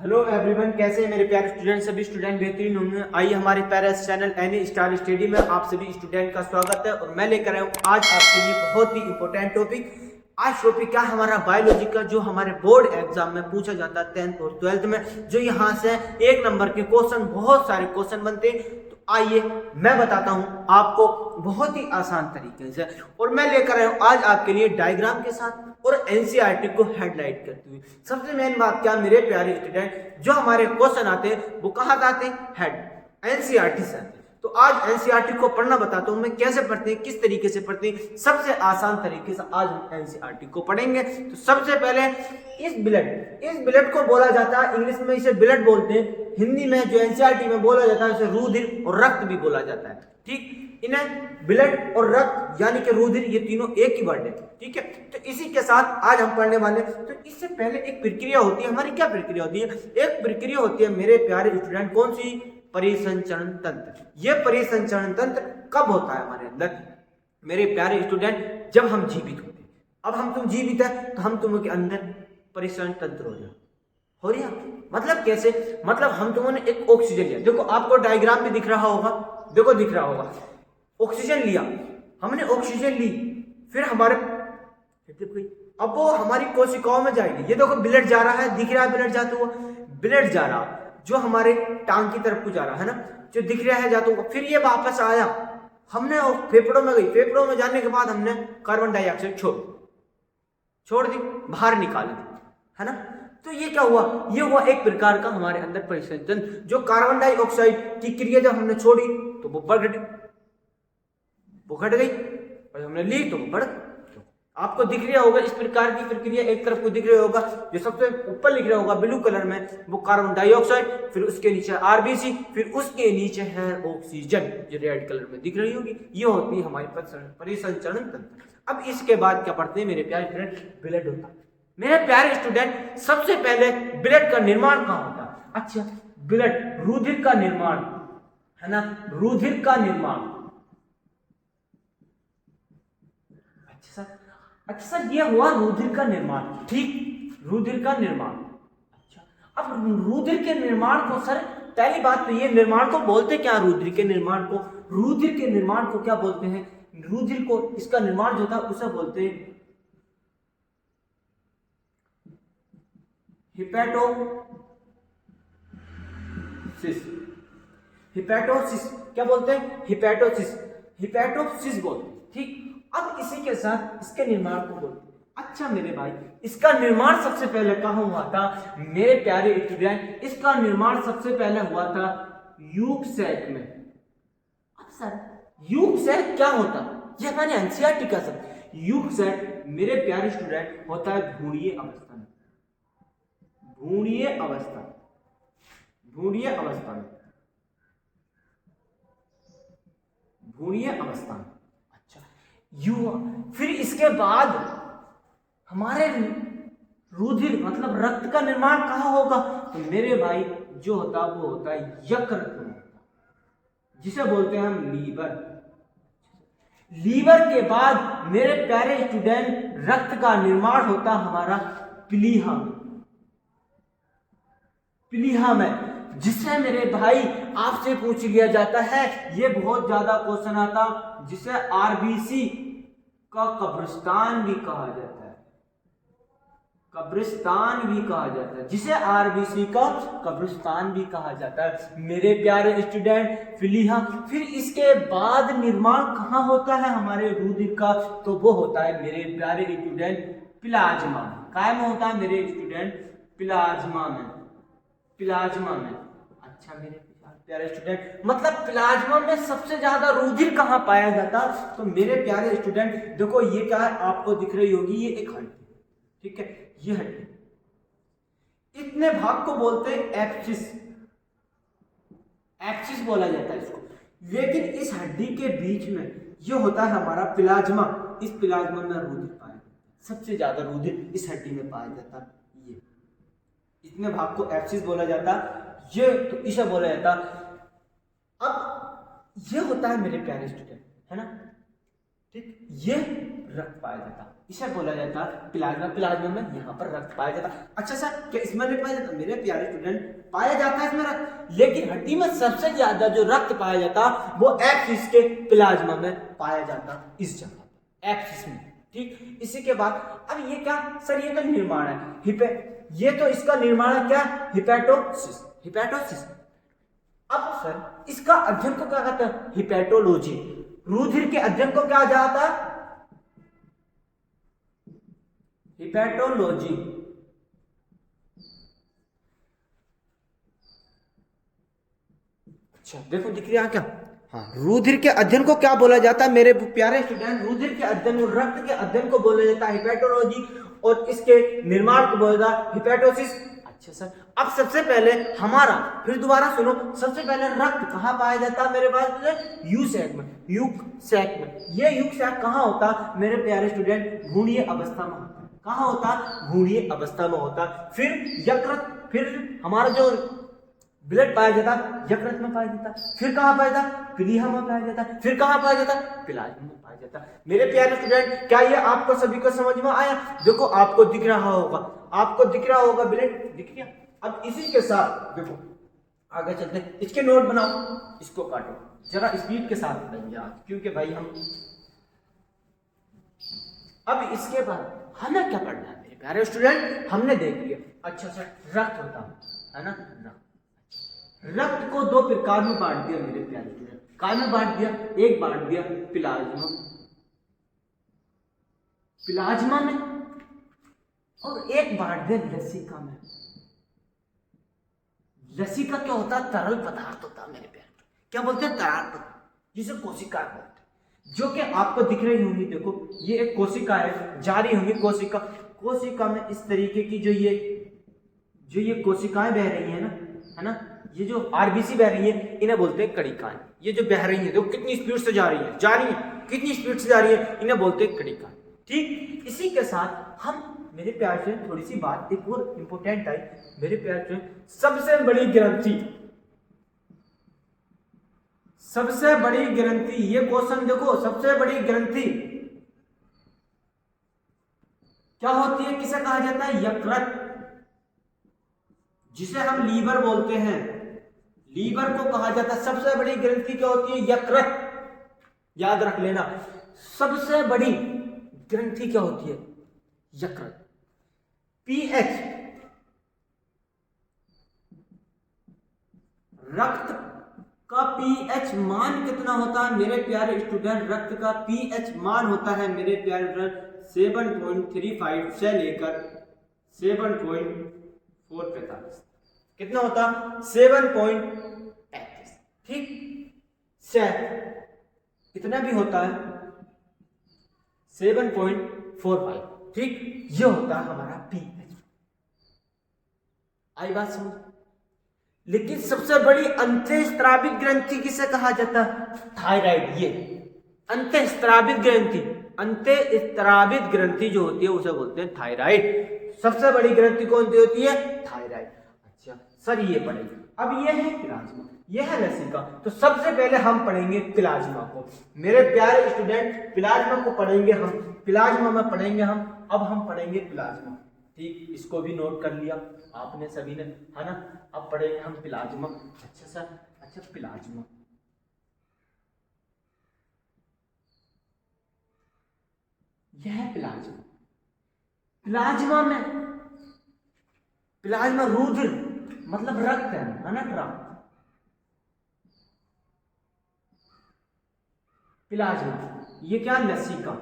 Hello everyone, कैसे हैं मेरे प्यारे स्टूडेंट। सभी स्टूडेंट बेहतरीन होंगे। आइए हमारे प्यारे चैनल एनी स्टार स्टडी में आप सभी स्टूडेंट का स्वागत है। और मैं लेकर आया हूँ आज आपके लिए बहुत ही इंपॉर्टेंट टॉपिक। आज टॉपिक क्या, हमारा बायोलॉजी का जो हमारे बोर्ड एग्जाम में पूछा जाता है 10th और 12th में, जो यहाँ से 1 नंबर के क्वेश्चन, बहुत सारे क्वेश्चन बनते हैं। तो आइए मैं बताता हूँ आपको बहुत ही आसान तरीके से। और मैं लेकर आया हूँ आज आपके लिए डायग्राम के साथ और एनसीईआरटी को हेडलाइट करते हुए। सबसे मेन बात क्या मेरे प्यारे स्टूडेंट, जो हमारे क्वेश्चन आते हैं वो कहाँ से आते हैं, हेड एनसीईआरटी से आते हैं। तो आज एनसीईआरटी को पढ़ना बताता हूं मैं, कैसे पढ़ते हैं, किस तरीके से पढ़ते हैं। सबसे आसान तरीके से आज हम एनसीईआरटी को पढ़ेंगे। तो सबसे पहले इस ब्लड को बोला जाता है, इंग्लिश में इसे ब्लड बोलते हैं, हिंदी में जो एनसीईआरटी में बोला जाता है उसे रुधिर और रक्त भी बोला जाता है। ठीक, इन्हें ब्लड और रक्त यानी कि रुधिर, ये तीनों एक ही वर्ड है। ठीक है, तो इसी के साथ आज हम पढ़ने वाले। तो इससे पहले एक प्रक्रिया होती है हमारी। क्या प्रक्रिया होती है? एक प्रक्रिया होती है मेरे प्यारे स्टूडेंट, कौन सी? परिसंचरण तंत्र। यह परिसंचरण तंत्र कब होता है हमारे अंदर मेरे प्यारे स्टूडेंट? जब हम जीवित होते हैं। अब तुम जीवित है तो हम तुम्हें के अंदर परिसंचरण तंत्र हो रहा। मतलब कैसे? मतलब हम तुमने एक ऑक्सीजन लिया, देखो आपको डायग्राम में दिख रहा होगा, देखो दिख रहा होगा। ऑक्सीजन लिया हमने, ऑक्सीजन ली, फिर हमारे अब वो हमारी कोशिकाओं में जाएगी। ये देखो ब्लड जा रहा है, दिख रहा है ब्लड जाता हुआ, ब्लड जा रहा जो हमारे टांग की तरफ को जा रहा है ना, जो दिख रहा है जाता हुआ। फिर ये वापस आया, हमने फेफड़ों में गई, फेफड़ों में जाने के बाद हमने कार्बन डाइऑक्साइड छोड़ दी, बाहर निकाल दी, है ना। तो ये क्या हुआ? ये हुआ एक प्रकार का हमारे अंदर परिसंचरण। जो कार्बन डाइऑक्साइड की क्रिया जब हमने छोड़ी तो वो घट गई, और हमने ली तो वो बढ़। आपको दिख रहा होगा इस प्रकार की प्रक्रिया, एक तरफ को दिख रहा होगा, जो सबसे ऊपर लिख रहा होगा ब्लू कलर में, वो कार्बन डाइऑक्साइड, फिर उसके नीचे आरबीसी, फिर उसके नीचे है ऑक्सीजन, जो रेड कलर में दिख रही होगी। ये होती है हमारी परिसंचरण तंत्र। अब इसके बाद क्या पढ़ते हैं मेरे प्यारे स्टूडेंट? ब्लड होता है। मेरे प्यारे स्टूडेंट, सबसे पहले ब्लड का निर्माण कहाँ होता है? अच्छा, ब्लड, रुधिर का निर्माण, है ना, रुधिर का निर्माण। अच्छा, ये हुआ रुधिर का निर्माण। ठीक, रुधिर का निर्माण। अच्छा, अब रुधिर के निर्माण को, सर पहली बात तो ये, निर्माण को बोलते क्या? रुधिर के निर्माण को क्या बोलते हैं? रुधिर को, इसका निर्माण जो था उसे बोलते हैं हिपैटोसिस। क्या बोलते हैं? हिपैटोसिस बोलते हैं। ठीक, अब इसी के साथ इसके निर्माण को बोलते हैं। अच्छा मेरे भाई, इसका निर्माण सबसे पहले कहाँ हुआ था मेरे प्यारे स्टूडेंट? इसका निर्माण सबसे पहले हुआ था यूक सैक में। अब सर यूक सैक क्या होता? ये हमारे एनसीईआरटी का सब। यूक सैक मेरे प्यारे स्टूडेंट होता है भ्रूणीय अवस्था में। भ्रूणीय अवस्था में। अच्छा, फिर इसके बाद हमारे रुधिर मतलब रक्त का निर्माण कहाँ होगा? तो मेरे भाई जो होता वो होता है यकृत में, जिसे बोलते हैं हम लीवर के बाद मेरे प्यारे स्टूडेंट रक्त का निर्माण होता हमारा प्लीहा में, जिसे मेरे भाई आपसे पूछ लिया जाता है। ये बहुत ज्यादा क्वेश्चन आता, जिसे आरबीसी का कब्रिस्तान भी कहा जाता है। जिसे आरबीसी का कब्रिस्तान भी कहा जाता है मेरे प्यारे स्टूडेंट, प्लीहा। फिर इसके बाद निर्माण कहाँ होता है हमारे रुधिर का? तो वो होता है मेरे प्यारे स्टूडेंट प्लाज्मा। काय में होता है मेरे स्टूडेंट? प्लाज्मा में। अच्छा मेरे प्यारे स्टूडेंट, मतलब प्लाज्मा में सबसे ज्यादा रुधिर कहाँ पाया जाता? तो मेरे प्यारे स्टूडेंट देखो, ये क्या है आपको दिख रही होगी, ये एक हड्डी। ठीक है, ये हड्डी, इतने भाग को बोलते हैं एप्सिस बोला जाता है इसको। लेकिन इस हड्डी के बीच में ये होता है हमारा प्लाज्मा। इस प्लाज्मा में रुधिर पाया जाता है, सबसे ज्यादा रुधिर इस हड्डी में पाया जाता है। ये इतने भाग को एप्सिस बोला जाता, ये तो इसे बोला जाता। अब ये होता है मेरे प्यारे स्टूडेंट, है ना। ठीक, ये रक्त पाया जाता, इसे बोला जाता प्लाज्मा। प्लाज्मा में यहाँ पर रक्त पाया जाता। अच्छा सर, क्या इसमें नहीं पाया जाता? मेरे प्यारे स्टूडेंट, पाया जाता है इसमें रक्त, लेकिन हड्डी में सबसे ज्यादा जो रक्त पाया जाता वो एप्सिस के प्लाज्मा में पाया जाता, इस जगह पर एप्सिस में। ठीक, इसी के बाद अब ये क्या सर, ये तो निर्माण है, ये तो इसका निर्माण है क्या, हिपैटोसिस। हिपैटोसिस। अब सर इसका अध्ययन को क्या कहते हैं, हिपैटोलॉजी। रुधिर के अध्ययन को क्या जाता है, हिपैटोलॉजी। अच्छा देखो दिख रहा है क्या, हाँ, रुधिर के अध्ययन को क्या बोला जाता है मेरे प्यारे स्टूडेंट, रुधिर के अध्ययन और रक्त के अध्ययन को बोला जाता है हिपैटोलॉजी, और इसके निर्माण को बोला जाता है हिपैटोसिस। अच्छा सर, अब सबसे पहले हमारा, फिर दोबारा सुनो, सबसे पहले रक्त कहाँ पाया जाता है मेरे पास, यू सैक में, यूक सैक में। ये यूक सैक कहाँ होता मेरे प्यारे स्टूडेंट, भ्रूणीय अवस्था में होता है। कहाँ होता, भ्रूणीय अवस्था में होता। फिर यकृत, फिर हमारा जो ब्लड पाया जाता यकृत में पाया जाता, फिर कहाँ पाया जाता, प्लीहा में पाया जाता, फिर कहाँ पाया जाता, प्लाज्मा में पाया जाता। मेरे प्यारे स्टूडेंट, क्या ये आपको सभी को समझ में आया? देखो आपको दिख रहा होगा, आपको दिख रहा होगा, ब्लड दिख गया। अब इसी के साथ देखो आगे चलते हैं, इसके नोट बनाओ, इसको काटो जरा स्पीड के साथ पढ़ेंगे आज, क्योंकि भाई हम अब इसके बाद हमें क्या पढ़ना है मेरे प्यारे स्टूडेंट, हमने देख लिया। अच्छा सर, रक्त होता है ना, रक्त को दो प्रकार में बांट दिया मेरे प्यारे स्टूडेंट, काय में बांट दिया, एक बांट दिया प्लाज्मा, प्लाज्मा में, और एक बांट दिया लसिका में। लसिका क्या होता है, तरल पदार्थ होता है मेरे प्यारे, क्या बोलते हैं, तरल पदार्थ, जिसे कोशिका बोलते हैं, जो कि आपको दिख रही होंगी। देखो ये एक कोशिका है, जा रही होंगी कोशिका, कोशिका में इस तरीके की जो ये कोशिकाएं बह रही है ना, ये जो आरबीसी बह रही है, इन्हें बोलते हैं कणिकाएं। ये जो बह रही है देखो कितनी स्पीड से जा रही है, कितनी स्पीड से जा रही है, इन्हें बोलते हैं कणिकाएं। ठीक, इसी के साथ हम मेरे प्यार से थोड़ी सी बात एक और इंपॉर्टेंट आई मेरे प्यार से, सबसे बड़ी ग्रंथि, सबसे बड़ी ग्रंथि, ये क्वेश्चन देखो, सबसे बड़ी ग्रंथि क्या होती है, किसे कहा जाता है, यकृत, जिसे हम लीवर बोलते हैं, लीवर को कहा जाता है। सबसे बड़ी ग्रंथि क्या होती है, यकृत, याद रख लेना, सबसे बड़ी ग्रंथि क्या होती है, यकृत। पीएच, रक्त का पीएच मान कितना होता है मेरे प्यारे स्टूडेंट, रक्त का पीएच मान होता है मेरे प्यारे स्टूडेंट 7.35 से लेकर 7.445, कितना होता, 7.35, ठीक, से इतना भी होता है 7.45, ठीक, ये होता है हमारा पीएच। आई बात समझ? लेकिन सबसे बड़ी अंतःस्रावित ग्रंथि किसे कहा जाता है, थायराइड। ये अंतःस्रावित ग्रंथि, अंतःस्रावित ग्रंथि जो होती है उसे बोलते हैं थायराइड। सबसे बड़ी ग्रंथि कौन सी होती है, थायराइड। अच्छा सर ये पढ़ेंगे। अब ये है प्लाज्मा, ये है लसिका। तो सबसे पहले हम पढ़ेंगे प्लाज्मा को मेरे प्यारे स्टूडेंट, प्लाज्मा को पढ़ेंगे हम, प्लाज्मा में पढ़ेंगे हम। अब हम पढ़ेंगे प्लाज्मा, ठीक, इसको भी नोट कर लिया आपने सभी ने, है ना। अब पढ़ेंगे हम प्लाज्मा। अच्छा सर, अच्छा प्लाज्मा, यह है प्लाज्मा। प्लाज्मा में, प्लाज्मा रुधिर मतलब रक्त है ना, रक्त। प्लाज्मा, ये क्या, लसिका,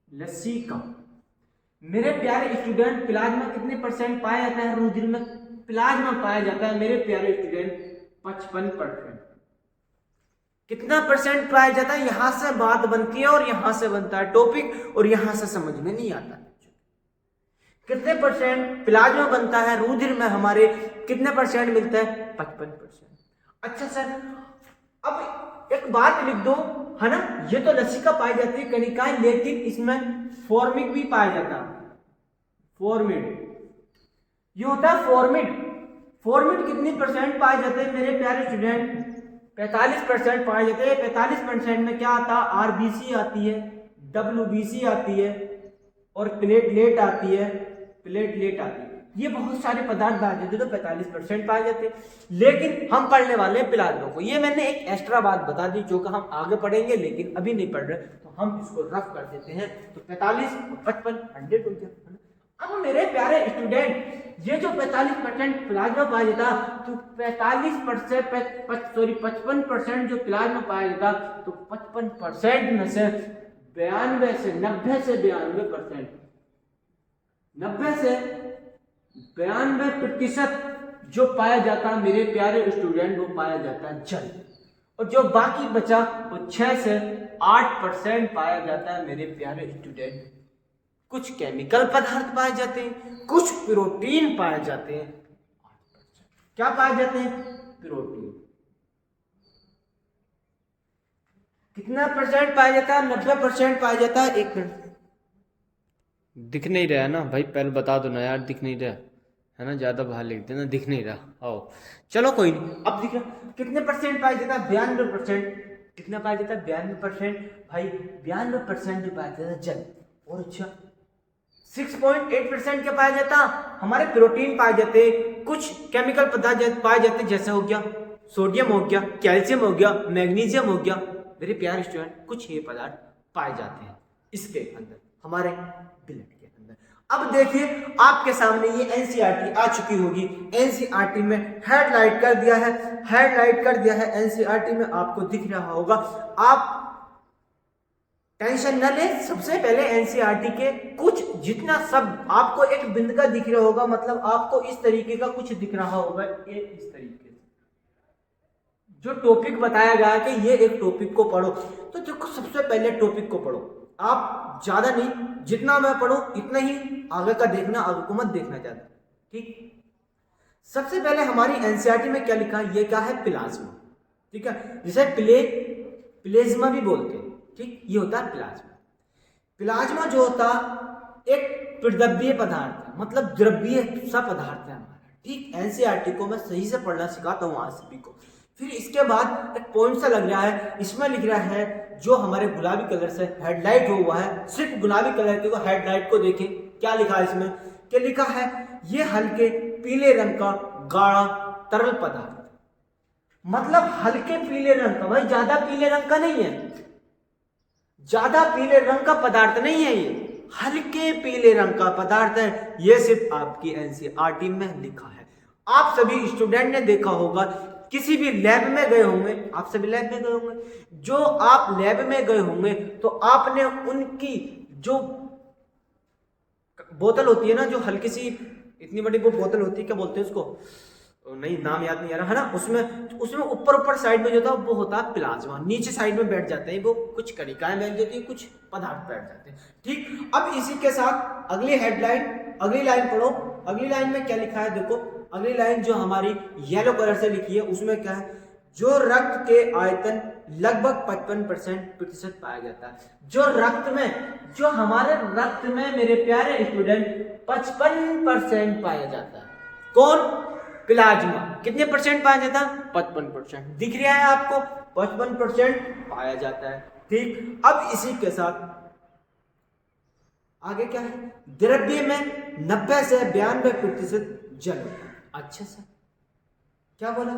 लसिका। मेरे प्यारे स्टूडेंट, प्लाज्मा कितने परसेंट पाया जाता है रुधिर में, प्लाज्मा पाया जाता है मेरे प्यारे स्टूडेंट 55%। कितना परसेंट पाया जाता है, यहां से बात बनती है और यहां से बनता है टॉपिक, और यहां से समझ में नहीं आता कितने परसेंट प्लाज्मा बनता है रुधिर में, हमारे कितने परसेंट मिलता है, 55%। अच्छा सर, अब एक बात लिख दो, है ना, ये तो लसिका पाई जाती है कणिकाएं, लेकिन इसमें फॉर्मिक भी पाया जाता है, फॉर्मिड, ये होता है फॉर्मिड। फॉर्मिड कितनी परसेंट पाए जाते हैं मेरे प्यारे स्टूडेंट, 45% पाए जाते हैं। 45% में क्या आता है, आरबीसी आती है, WBC आती है और प्लेटलेट आती है, प्लेटलेट आती है। ये बहुत सारे पदार्थ पाए जाते हैं, तो 45% पाए जाते हैं। लेकिन हम पढ़ने वाले हैं प्लाज्मा को। ये मैंने एक एक्स्ट्रा बात बता दी जो कि हम आगे पढ़ेंगे, लेकिन अभी नहीं पढ़ रहे, तो हम इसको रफ कर देते हैं। तो 45 और 55 100 हो गया। अब मेरे प्यारे स्टूडेंट, ये जो 45% प्लाज्मा पाया जाता, तो 55% जो प्लाज्मा पाया जाता, तो 55% में से 90 से 92% जो पाया जाता मेरे प्यारे स्टूडेंट, वो पाया जाता जल। और जो बाकी बचा वो 6 से 8% पाया जाता है मेरे प्यारे स्टूडेंट। कुछ केमिकल पदार्थ पाए जाते हैं, कुछ प्रोटीन पाए जाते हैं। क्या पाए जाते हैं? प्रोटीन। कितना परसेंट पाया जाता है? 90% पाया जाता है। एक मिनट, दिख नहीं रहा है ना भाई, पहले बता दो ना यार, दिख नहीं रहा है ना, ज्यादा बाहर लिख देना, दिख नहीं रहा। आओ चलो कोई नहीं, अब दिख रहा। कितने परसेंट पाया जाता है? 92%। कितना पाया जाता है? 92%। भाई 92% जो पाया जाता है जल। और अच्छा 6.8% क्या पाया जाता? हमारे प्रोटीन पाए जाते, कुछ केमिकल पदार्थ पाए जाते, जैसे हो गया सोडियम, हो गया कैल्शियम, हो गया मैग्नीशियम, हो गया। मेरे प्यारे स्टूडेंट, कुछ ये पदार्थ पाए जाते हैं इसके अंदर, हमारे ब्लड के अंदर। अब देखिए आपके सामने ये एनसीईआरटी आ चुकी होगी। एनसीईआरटी में हेडलाइट कर दिया है, हेडलाइट कर दिया है एनसीईआरटी में, आपको दिख रहा होगा। आप टेंशन न ले, सबसे पहले एनसीईआरटी के कुछ जितना सब आपको एक बिंद का दिख रहा होगा, मतलब आपको इस तरीके का कुछ दिख रहा होगा, ये इस तरीके से जो टॉपिक बताया गया है कि ये एक टॉपिक को पढ़ो। तो देखो सबसे पहले टॉपिक को पढ़ो, आप ज्यादा नहीं, जितना मैं पढ़ूं इतना ही आगे का देखना, आगे को मत देखना ज्यादा, ठीक। सबसे पहले हमारी एनसीईआरटी में क्या लिखा है? ये क्या है? प्लाज्मा, ठीक है, जिसे प्लेज्मा भी बोलते हैं, ठीक। ये होता है प्लाज्मा। प्लाज्मा जो होता एक प्रद्रव्य पदार्थ है, मतलब द्रव्य सा पदार्थ है हमारा, ठीक। एनसीईआरटी को मैं सही से पढ़ना सिखाता हूँ आज सभी को। फिर इसके बाद एक पॉइंट सा लग रहा है, इसमें लिख रहा है जो हमारे गुलाबी कलर से हेडलाइट हुआ है, सिर्फ गुलाबी कलर के हेडलाइट को देखें, क्या लिखा है इसमें? क्या लिखा है? ये हल्के पीले रंग का गाढ़ा तरल पदार्थ, मतलब हल्के पीले रंग का, भाई ज्यादा पीले रंग का नहीं है, ज्यादा पीले रंग का पदार्थ नहीं है, ये हल्के पीले रंग का पदार्थ है। ये सिर्फ आपकी एनसीईआरटी में लिखा है। आप सभी स्टूडेंट ने देखा होगा, किसी भी लैब में गए होंगे, आप सभी लैब में गए होंगे, जो आप लैब में गए होंगे तो आपने उनकी जो बोतल होती है ना, जो हल्की सी इतनी बड़ी वो बोतल होती है, क्या बोलते हैं उसको, नहीं नाम याद नहीं आ रहा है ना, उसमें ऊपर साइड में जो था वो होता है प्लाज्मा, नीचे साइड में बैठ जाते हैं वो कुछ कणिकाएं बैठ जाती है, कुछ पदार्थ बैठ जाते हैं, ठीक। अब इसी के साथ अगली हेडलाइन, अगली लाइन पढ़ो। अगली लाइन में क्या लिखा है? देखो अगली लाइन जो हमारी येलो कलर से लिखी है, उसमें क्या है? जो रक्त के आयतन लगभग 55% पाया जाता है। जो रक्त में, जो हमारे रक्त में मेरे प्यारे स्टूडेंट 55% पाया जाता है। कौन? प्लाज्मा। कितने परसेंट पाया जाता है? 55%। दिख रहा है आपको? 55% पाया जाता है, ठीक। अब इसी के साथ आगे क्या है? द्रव्य में 90 से 92% जल होता है। अच्छा सर, क्या बोला?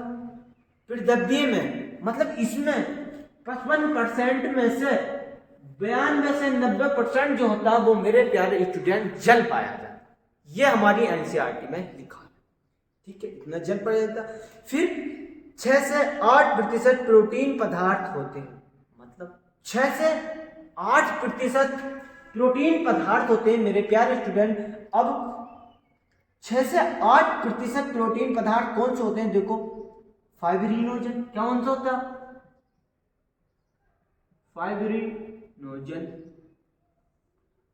फिर द्रव्य में मतलब इसमें 55% में से 92 से 90% जो होता है वो मेरे प्यारे स्टूडेंट जल पाया जाता है। ये हमारी एनसीईआरटी में लिखा है, ठीक है, इतना जल पाया जाता है। फिर 6 से 8% प्रोटीन पदार्थ होते हैं, मतलब 6 से 8% प्रोटीन पदार्थ होते हैं मेरे प्यारे स्टूडेंट। अब 6 से 8% प्रोटीन पदार्थ कौन से होते हैं? देखो फाइब्रिनोजन, क्या कौन सा होता है? फाइब्रिनोजन।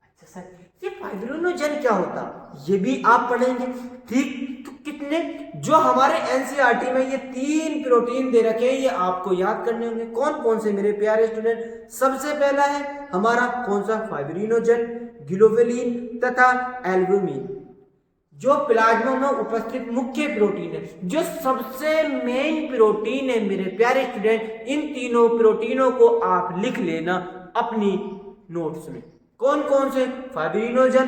अच्छा सर, ये फाइब्रिनोजन क्या होता है? ये भी आप पढ़ेंगे, ठीक। तो कितने, जो हमारे एनसीईआरटी में ये 3 प्रोटीन दे रखे हैं, ये आपको याद करने होंगे। कौन कौन से मेरे प्यारे स्टूडेंट? सबसे पहला है हमारा कौन सा? फाइब्रिनोजन, ग्लोबुलिन तथा एल्बुमिन, जो प्लाज्मा में उपस्थित मुख्य प्रोटीन है, जो सबसे मेन प्रोटीन है मेरे प्यारे स्टूडेंट। इन तीनों प्रोटीनों को आप लिख लेना अपनी नोड्स में। कौन कौन से? फाइब्रिनोजन।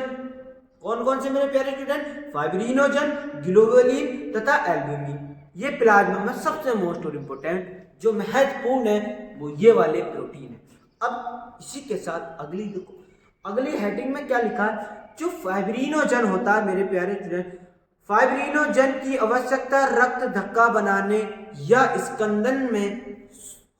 कौन कौन से मेरे प्यारे स्टूडेंट? फाइब्रिनोजन, ग्लोबुलिन तथा एल्ब्यूमिन। ये प्लाज्मा में सबसे मोस्ट और इम्पोर्टेंट जो महत्वपूर्ण है वो ये वाले प्रोटीन है। अब इसी के साथ अगली देखो, अगली हेडिंग में क्या लिखा है? जो फाइब्रिनोजन होता है मेरे प्यारे स्टूडेंट, फाइब्रिनोजन की आवश्यकता रक्त धक्का बनाने या स्कंदन में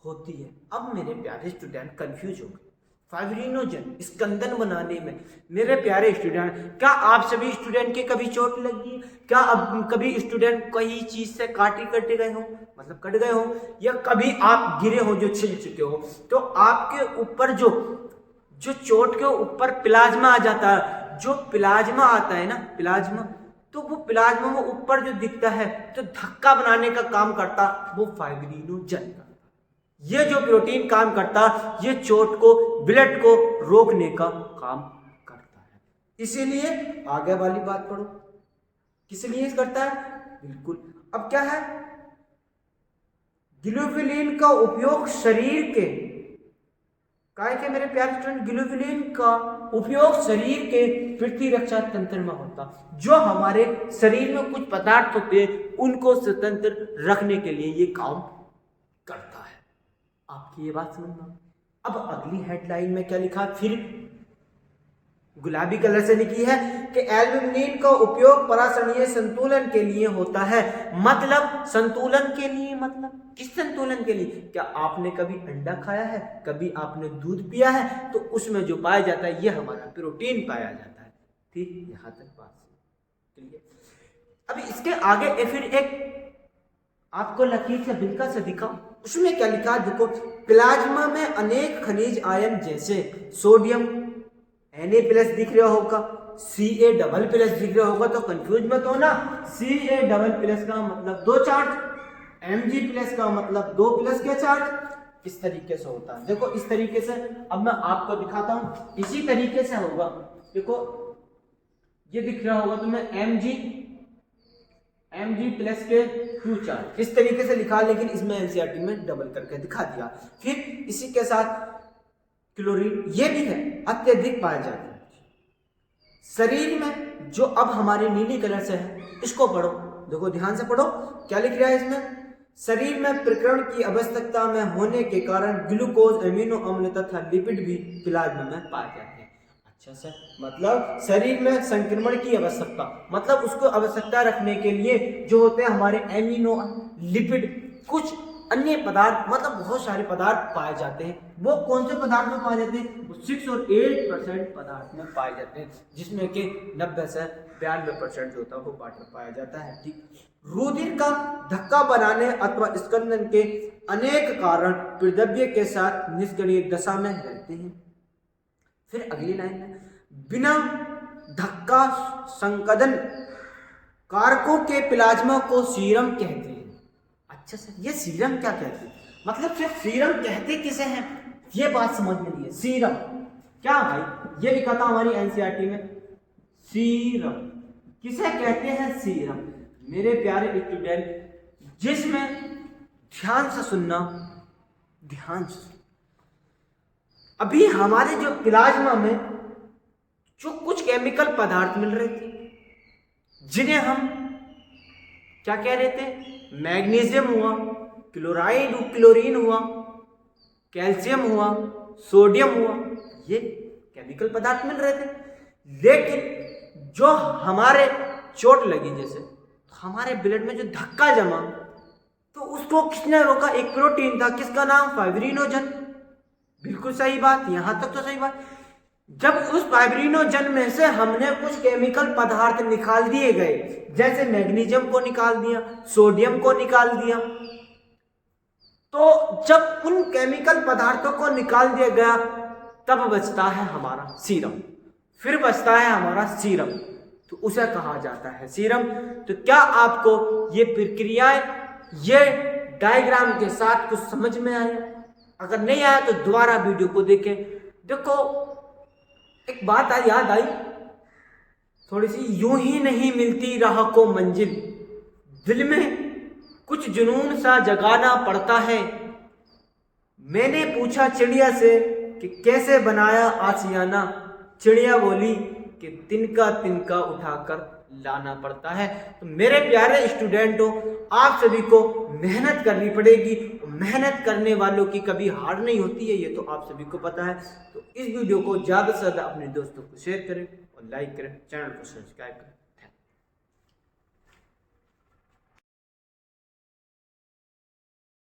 होती है। अब मेरे प्यारे स्टूडेंट कंफ्यूज हो गए, फाइब्रिनोजन स्कंदन बनाने में। मेरे प्यारे स्टूडेंट, क्या आप सभी स्टूडेंट के कभी चोट लगी? क्या अब कभी स्टूडेंट कहीं चीज से कट गए हो, मतलब कट गए हो, या कभी आप गिरे हो जो छिल चुके हो, तो आपके ऊपर जो चोट के ऊपर प्लाज्मा आ जाता है, जो प्लाज्मा आता है ना, प्लाज्मा, तो वो प्लाज्मा वो ऊपर जो दिखता है तो धक्का बनाने का काम करता, वो फाइब्रिनोजन का। ये जो प्रोटीन काम करता, ये चोट को, ब्लड को रोकने का काम करता है। इसीलिए आगे वाली बात पढ़ो, किस लिए करता है? बिल्कुल, अब क्या है? ग्लोबुलिन का उपयोग शरीर के, काय के मेरे प्यारे स्टूडेंट, ग्लोबुलिन का उपयोग शरीर के प्रतिरक्षा तंत्र में होता, जो हमारे शरीर में कुछ पदार्थ होते हैं उनको स्वतंत्र रखने के लिए ये काम करता है। आपकी ये बात समझना। अब अगली हेडलाइन में क्या लिखा? फिर गुलाबी कलर से लिखी है कि एल्ब्यूमिन का उपयोग परासरणीय संतुलन के लिए होता है। मतलब संतुलन के लिए, मतलब किस संतुलन के लिए? क्या आपने कभी अंडा खाया है, कभी आपने दूध पिया है, तो उसमें जो पाया जाता है ये हमारा प्रोटीन पाया जाता है। ठीक, यहां तक बात क्लियर। अभी इसके आगे फिर एक आपको लकीर से बिल्का से दिखा, उसमें क्या लिखा? देखो, प्लाज्मा में अनेक खनिज आयन जैसे सोडियम Na+ दिख रहा होगा, Ca++ दिख रहा होगा, तो कंफ्यूज मत हो ना। Ca++ का मतलब 2 चार्ज, Mg+ का मतलब 2+ के चार्ज। इस तरीके से होता है। देखो इस तरीके से, अब मैं आपको दिखाता हूं, इसी तरीके से होगा। देखो ये दिख रहा होगा तुम्हें Mg+ के 2 चार्ज, इस तरीके से लिखा, लेकिन इसमें एनसीईआरटी में डबल करके दिखा दिया। फिर इसी के साथ क्लोरीन, ये भी है, अत्यधिक पाया जाता है शरीर में। जो अब हमारी नीली कलर से है, इसको पढ़ो, देखो ध्यान से पढ़ो, क्या लिख रहा है इसमें? शरीर में प्रकरण की आवश्यकता में होने के कारण ग्लूकोज, अमीनो अम्ल तथा लिपिड भी प्लाज्मा में पाए जाते हैं। अच्छा सर, मतलब शरीर में संक्रमण की आवश्यकता, मतलब उसको आवश्यकता रखने के लिए जो होते हैं हमारे एमिनो, लिपिड, कुछ अन्य पदार्थ, मतलब बहुत सारे पदार्थ पाए जाते हैं। वो कौन से पदार्थ में पाए जाते हैं? वो 6 और 8% पदार्थ में पाए जाते हैं, जिसमें कि 90 से 92% जो होता है वो वाटर पाया जाता है। ठीक, रुधिर का धक्का बनाने अथवा स्कंदन के अनेक कारण पृथव्य के साथ निष्क्रिय दशा में रहते हैं। फिर अगली लाइन में, बिना धक्का संकदन कारकों के प्लाज्मा को सीरम कहते हैं। अच्छा सर, ये सीरम क्या कहते हैं? मतलब सिर्फ सीरम कहते किसे हैं, ये बात समझ में नहीं है। सीरम क्या भाई? ये लिखा था हमारी एनसीईआरटी में, सीरम किसे कहते हैं? सीरम। मेरे प्यारे स्टूडेंट, जिसमें ध्यान से सुनना, ध्यान से, अभी हमारे जो प्लाज्मा में जो कुछ केमिकल पदार्थ मिल रहे थे, जिन्हें हम क्या कह रहे थे? मैग्नीशियम हुआ, क्लोराइड, क्लोरीन हुआ, कैल्शियम हुआ, सोडियम हुआ, ये केमिकल पदार्थ मिल रहे थे। लेकिन जो हमारे चोट लगी, जैसे हमारे ब्लड में जो धक्का जमा, तो उसको किसने रोका? एक प्रोटीन था, किसका नाम? फाइब्रिनोजन। बिल्कुल सही बात, यहां तक तो सही बात। जब उस फाइब्रिनोजन में से हमने कुछ केमिकल पदार्थ निकाल दिए गए, जैसे मैग्नीशियम को निकाल दिया, सोडियम को निकाल दिया, तो जब उन केमिकल पदार्थों को निकाल दिया गया, तब बचता है हमारा सीरम। फिर बचता है हमारा सीरम, तो उसे कहा जाता है सीरम। तो क्या आपको ये प्रक्रियाएं, ये डायग्राम के साथ कुछ समझ में आया? अगर नहीं आया तो दोबारा वीडियो को देखें। देखो एक बात याद आई थोड़ी सी, यूं ही नहीं मिलती राह को मंजिल, दिल में कुछ जुनून सा जगाना पड़ता है। मैंने पूछा चिड़िया से कि कैसे बनाया आशियाना। चिड़िया बोली कि तिनका तिनका उठाकर लाना पड़ता है। तो मेरे प्यारे स्टूडेंटों, आप सभी को मेहनत करनी पड़ेगी। मेहनत करने वालों की कभी हार नहीं होती है, ये तो आप सभी को पता है। तो इस वीडियो को ज़्यादा से ज़्यादा अपने दोस्तों को शेयर करें और लाइक करें, चैनल को सब्सक्राइब करें।